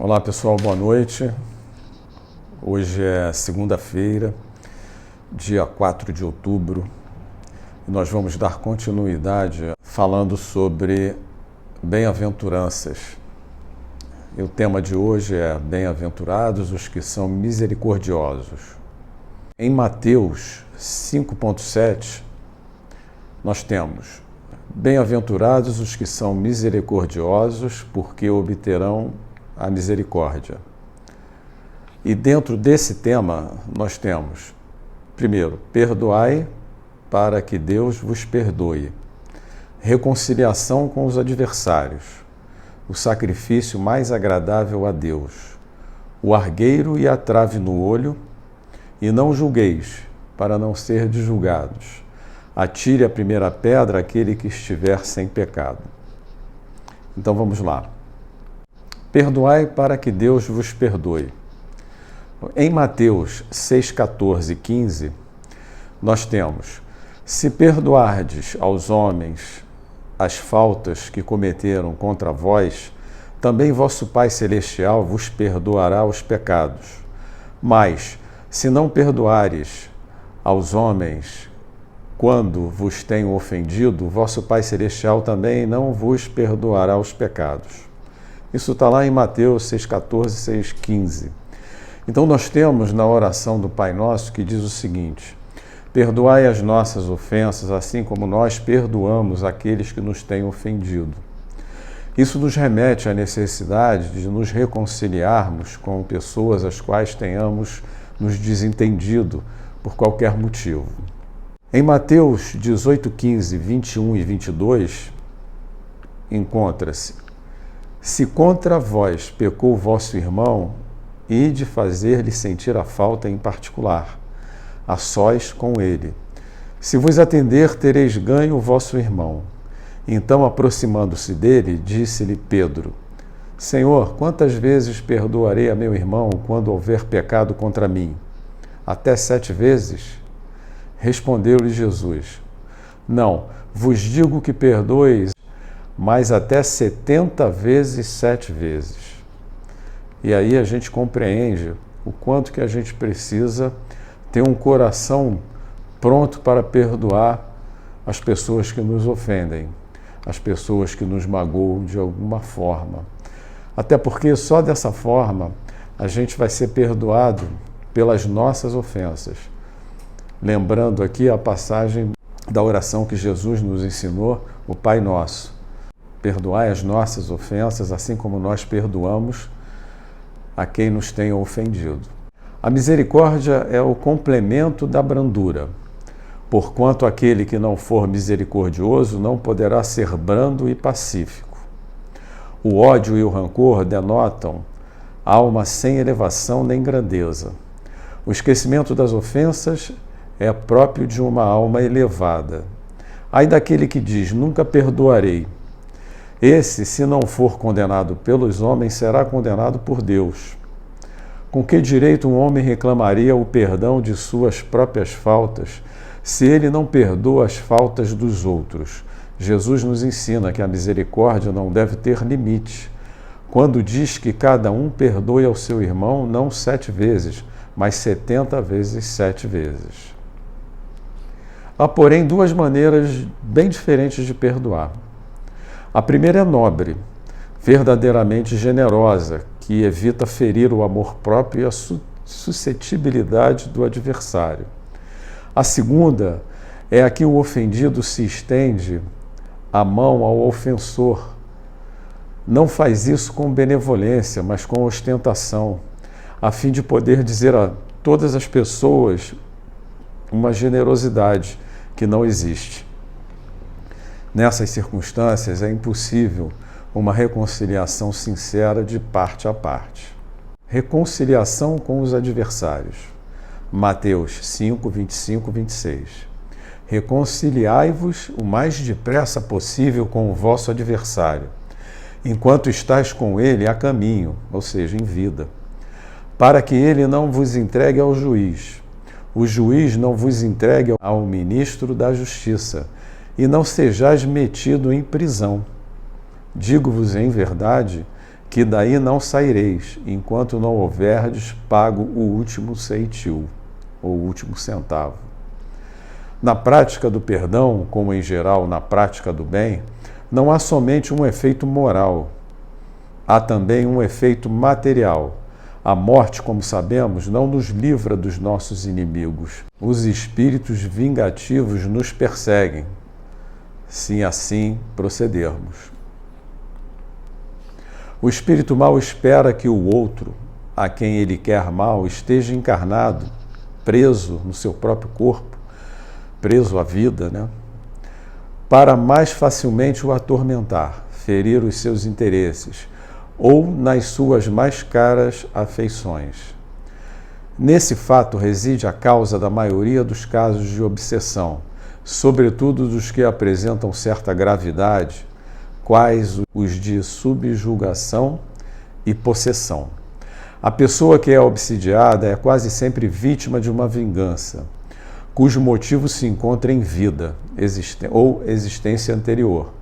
Olá pessoal, boa noite. Hoje é segunda-feira, dia 4 de outubro, e nós vamos dar continuidade falando sobre bem-aventuranças. E o tema de hoje é bem-aventurados os que são misericordiosos. Em Mateus 5,7, nós temos: bem-aventurados os que são misericordiosos, porque obterão a misericórdia. E dentro desse tema, nós temos, primeiro, perdoai para que Deus vos perdoe. Reconciliação com os adversários. O sacrifício mais agradável a Deus. O argueiro e a trave no olho. E não julgueis, para não serdes julgados. Atire a primeira pedra aquele que estiver sem pecado. Então vamos lá. Perdoai para que Deus vos perdoe. Em Mateus 6, 14 e 15, nós temos: se perdoardes aos homens as faltas que cometeram contra vós, também vosso Pai Celestial vos perdoará os pecados. Mas, se não perdoares aos homens quando vos tenham ofendido, vosso Pai Celestial também não vos perdoará os pecados. Isso está lá em Mateus 6,14 e 6,15. Então nós temos na oração do Pai Nosso que diz o seguinte: perdoai as nossas ofensas, assim como nós perdoamos aqueles que nos têm ofendido. Isso nos remete à necessidade de nos reconciliarmos com pessoas as quais tenhamos nos desentendido por qualquer motivo. Em Mateus 18, 15, 21 e 22, encontra-se: se contra vós pecou vosso irmão, ide fazer-lhe sentir a falta em particular, a sós com ele. Se vos atender, tereis ganho o vosso irmão. Então, aproximando-se dele, disse-lhe Pedro: Senhor, quantas vezes perdoarei a meu irmão quando houver pecado contra mim? Até 7 vezes? Respondeu-lhe Jesus: não, vos digo que perdoeis, mas até 70 vezes 7 vezes. E aí a gente compreende o quanto que a gente precisa ter um coração pronto para perdoar as pessoas que nos ofendem, as pessoas que nos magoam de alguma forma. Até porque só dessa forma a gente vai ser perdoado pelas nossas ofensas. Lembrando aqui a passagem da oração que Jesus nos ensinou, o Pai Nosso: perdoai as nossas ofensas, assim como nós perdoamos a quem nos tenha ofendido. A misericórdia é o complemento da brandura, porquanto aquele que não for misericordioso não poderá ser brando e pacífico. O ódio e o rancor denotam alma sem elevação nem grandeza. O esquecimento das ofensas é próprio de uma alma elevada. Ai daquele que diz: nunca perdoarei. Esse, se não for condenado pelos homens, será condenado por Deus. Com que direito um homem reclamaria o perdão de suas próprias faltas, se ele não perdoa as faltas dos outros? Jesus nos ensina que a misericórdia não deve ter limite, quando diz que cada um perdoe ao seu irmão não 7 vezes, mas 70 vezes 7 vezes. Há, porém, 2 maneiras bem diferentes de perdoar. A primeira é nobre, verdadeiramente generosa, que evita ferir o amor próprio e a suscetibilidade do adversário. A segunda é a que o ofendido se estende a mão ao ofensor. Não faz isso com benevolência, mas com ostentação, a fim de poder dizer a todas as pessoas uma generosidade que não existe. Nessas circunstâncias, é impossível uma reconciliação sincera de parte a parte. Reconciliação com os adversários. Mateus 5, 25, 26. Reconciliai-vos o mais depressa possível com o vosso adversário, enquanto estáis com ele a caminho, ou seja, em vida, para que ele não vos entregue ao juiz. O juiz não vos entregue ao ministro da justiça, e não sejais metido em prisão. Digo-vos em verdade que daí não saireis, enquanto não houverdes pago o último ceitil, ou o último centavo. Na prática do perdão, como em geral na prática do bem, não há somente um efeito moral, há também um efeito material. A morte, como sabemos, não nos livra dos nossos inimigos. Os espíritos vingativos nos perseguem, se assim procedermos. O espírito mau espera que o outro, a quem ele quer mal, esteja encarnado, preso no seu próprio corpo, preso à vida, para mais facilmente o atormentar, ferir os seus interesses, ou nas suas mais caras afeições. Nesse fato reside a causa da maioria dos casos de obsessão, sobretudo dos que apresentam certa gravidade, quais os de subjugação e possessão. A pessoa que é obsidiada é quase sempre vítima de uma vingança, cujo motivo se encontra em vida ou existência anterior,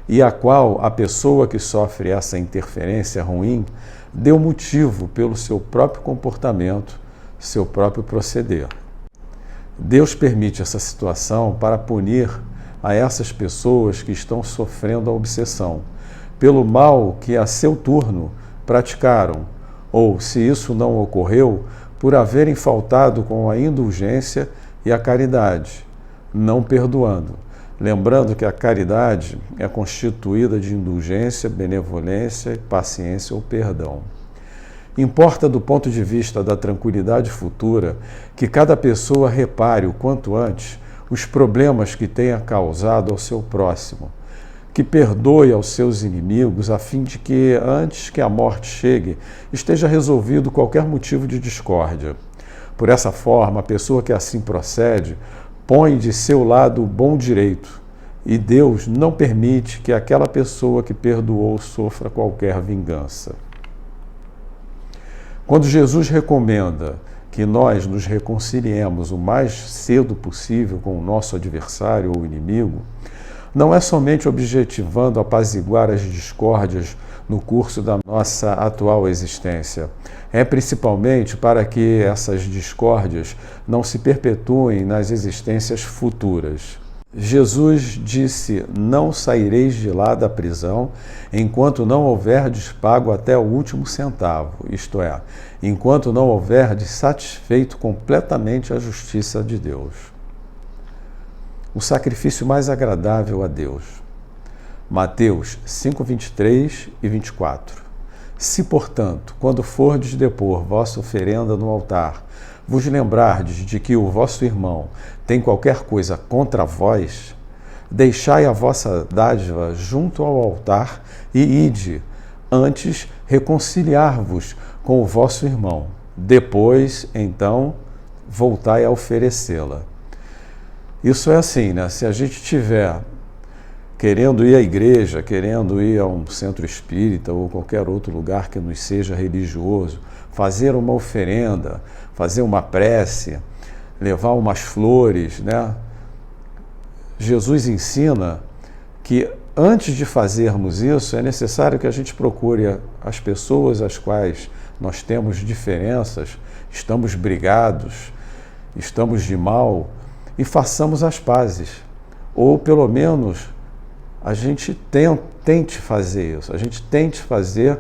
e a qual a pessoa que sofre essa interferência ruim deu motivo pelo seu próprio comportamento, seu próprio proceder. Deus permite essa situação para punir a essas pessoas que estão sofrendo a obsessão, pelo mal que a seu turno praticaram, ou, se isso não ocorreu, por haverem faltado com a indulgência e a caridade, não perdoando. Lembrando que a caridade é constituída de indulgência, benevolência, paciência ou perdão. Importa, do ponto de vista da tranquilidade futura, que cada pessoa repare o quanto antes os problemas que tenha causado ao seu próximo, que perdoe aos seus inimigos, a fim de que, antes que a morte chegue, esteja resolvido qualquer motivo de discórdia. Por essa forma, a pessoa que assim procede põe de seu lado o bom direito, e Deus não permite que aquela pessoa que perdoou sofra qualquer vingança. Quando Jesus recomenda que nós nos reconciliemos o mais cedo possível com o nosso adversário ou inimigo, não é somente objetivando apaziguar as discórdias no curso da nossa atual existência. É principalmente para que essas discórdias não se perpetuem nas existências futuras. Jesus disse: não saireis de lá da prisão enquanto não houverdes pago até o último centavo, isto é, enquanto não houverdes satisfeito completamente a justiça de Deus. O sacrifício mais agradável a Deus. Mateus 5, 23 e 24. Se, portanto, quando fordes depor vossa oferenda no altar, vos lembrardes de que o vosso irmão tem qualquer coisa contra vós, deixai a vossa dádiva junto ao altar e ide, antes, reconciliar-vos com o vosso irmão. Depois, então, voltai a oferecê-la. Isso é assim, Se a gente tiver querendo ir à igreja, querendo ir a um centro espírita ou qualquer outro lugar que nos seja religioso, fazer uma oferenda, fazer uma prece, levar umas flores, Jesus ensina que antes de fazermos isso, é necessário que a gente procure as pessoas às quais nós temos diferenças, estamos brigados, estamos de mal, e façamos as pazes. Ou, pelo menos, a gente tente fazer isso, a gente tente fazer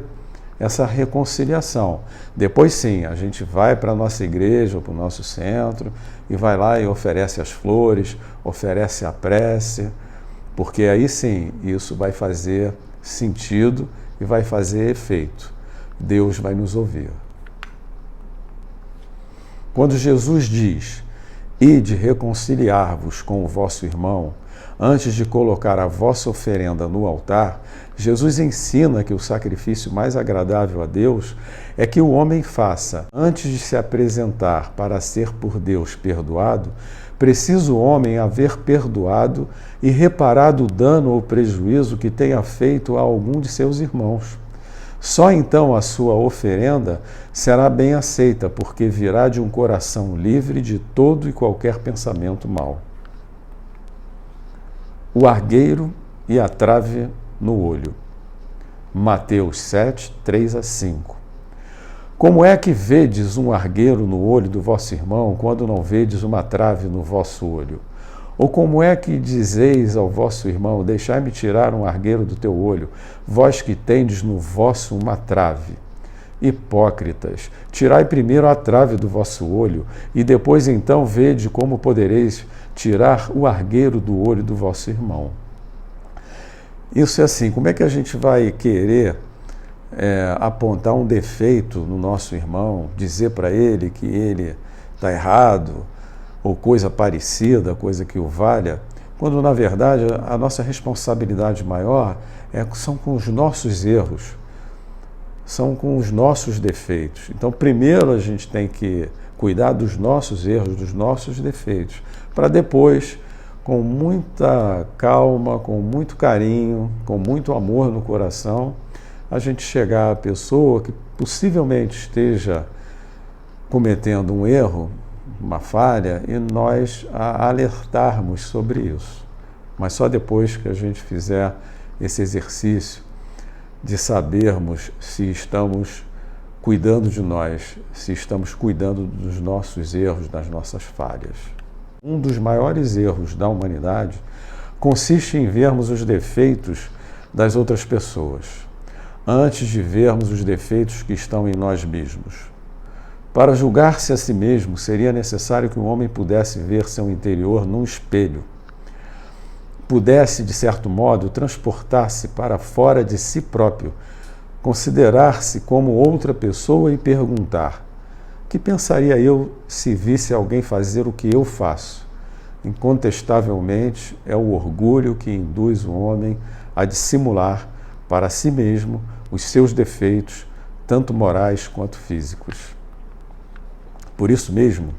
essa reconciliação. Depois, sim, a gente vai para a nossa igreja ou para o nosso centro e vai lá e oferece as flores, oferece a prece, porque aí sim, isso vai fazer sentido e vai fazer efeito. Deus vai nos ouvir. Quando Jesus diz: ide reconciliar-vos com o vosso irmão, antes de colocar a vossa oferenda no altar, Jesus ensina que o sacrifício mais agradável a Deus é que o homem faça, antes de se apresentar para ser por Deus perdoado, precisa o homem haver perdoado e reparado o dano ou prejuízo que tenha feito a algum de seus irmãos. Só então a sua oferenda será bem aceita, porque virá de um coração livre de todo e qualquer pensamento mau. O argueiro e a trave no olho. Mateus 7, 3 a 5. Como é que vedes um argueiro no olho do vosso irmão, quando não vedes uma trave no vosso olho? Ou como é que dizeis ao vosso irmão, deixai-me tirar um argueiro do teu olho, vós que tendes no vosso uma trave? Hipócritas, tirai primeiro a trave do vosso olho, e depois então vede como podereis tirar o argueiro do olho do vosso irmão. Isso é assim, como é que a gente vai querer apontar um defeito no nosso irmão, dizer para ele que ele está errado, ou coisa parecida, coisa que o valha, quando na verdade a nossa responsabilidade maior são com os nossos erros, são com os nossos defeitos. Então primeiro a gente tem que cuidar dos nossos erros, dos nossos defeitos, para depois, com muita calma, com muito carinho, com muito amor no coração, a gente chegar à pessoa que possivelmente esteja cometendo um erro, uma falha, e nós a alertarmos sobre isso. Mas só depois que a gente fizer esse exercício de sabermos se estamos cuidando de nós, se estamos cuidando dos nossos erros, das nossas falhas. Um dos maiores erros da humanidade consiste em vermos os defeitos das outras pessoas, antes de vermos os defeitos que estão em nós mesmos. Para julgar-se a si mesmo, seria necessário que um homem pudesse ver seu interior num espelho, pudesse, de certo modo, transportar-se para fora de si próprio, considerar-se como outra pessoa e perguntar: que pensaria eu se visse alguém fazer o que eu faço? Incontestavelmente, é o orgulho que induz o homem a dissimular para si mesmo os seus defeitos, tanto morais quanto físicos. Por isso mesmo,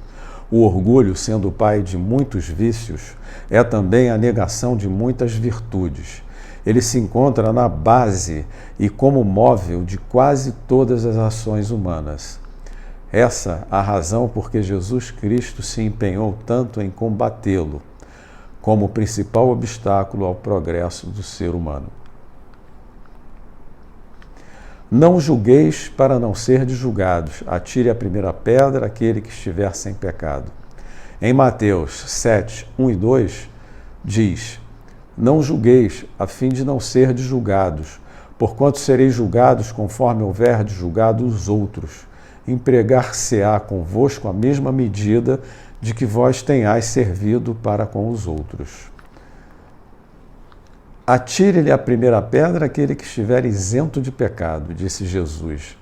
o orgulho, sendo o pai de muitos vícios, é também a negação de muitas virtudes. Ele se encontra na base e como móvel de quase todas as ações humanas. Essa a razão por que Jesus Cristo se empenhou tanto em combatê-lo, como o principal obstáculo ao progresso do ser humano. Não julgueis para não serdes julgados. Atire a primeira pedra aquele que estiver sem pecado. Em Mateus 7, 1 e 2, diz: não julgueis, a fim de não serdes julgados, porquanto sereis julgados conforme houverdes julgado os outros. Empregar-se-á convosco a mesma medida de que vós tenhais servido para com os outros. Atire-lhe a primeira pedra aquele que estiver isento de pecado, disse Jesus.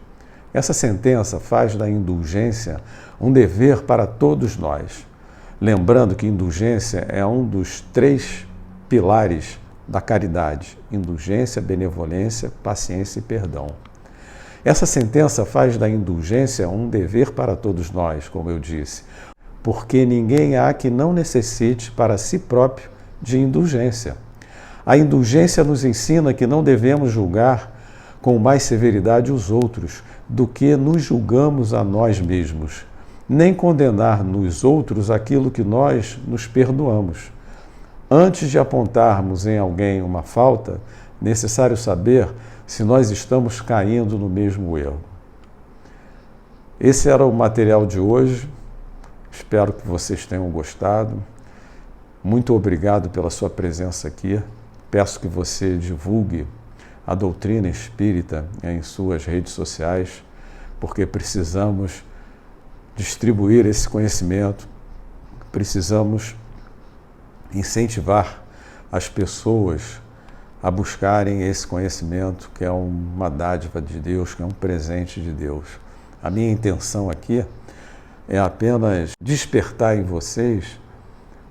Essa sentença faz da indulgência um dever para todos nós. Lembrando que indulgência é um dos 3 pilares da caridade: indulgência, benevolência, paciência e perdão. Essa sentença faz da indulgência um dever para todos nós, como eu disse, porque ninguém há que não necessite para si próprio de indulgência. A indulgência nos ensina que não devemos julgar com mais severidade os outros do que nos julgamos a nós mesmos, nem condenar nos outros aquilo que nós nos perdoamos. Antes de apontarmos em alguém uma falta, é necessário saber se nós estamos caindo no mesmo erro. Esse era o material de hoje. Espero que vocês tenham gostado. Muito obrigado pela sua presença aqui. Peço que você divulgue a doutrina espírita em suas redes sociais, porque precisamos distribuir esse conhecimento, precisamos incentivar as pessoas a buscarem esse conhecimento, que é uma dádiva de Deus, que é um presente de Deus. A minha intenção aqui é apenas despertar em vocês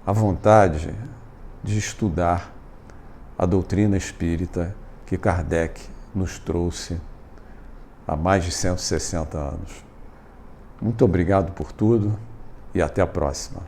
a vontade de estudar a doutrina espírita que Kardec nos trouxe há mais de 160 anos. Muito obrigado por tudo e até a próxima.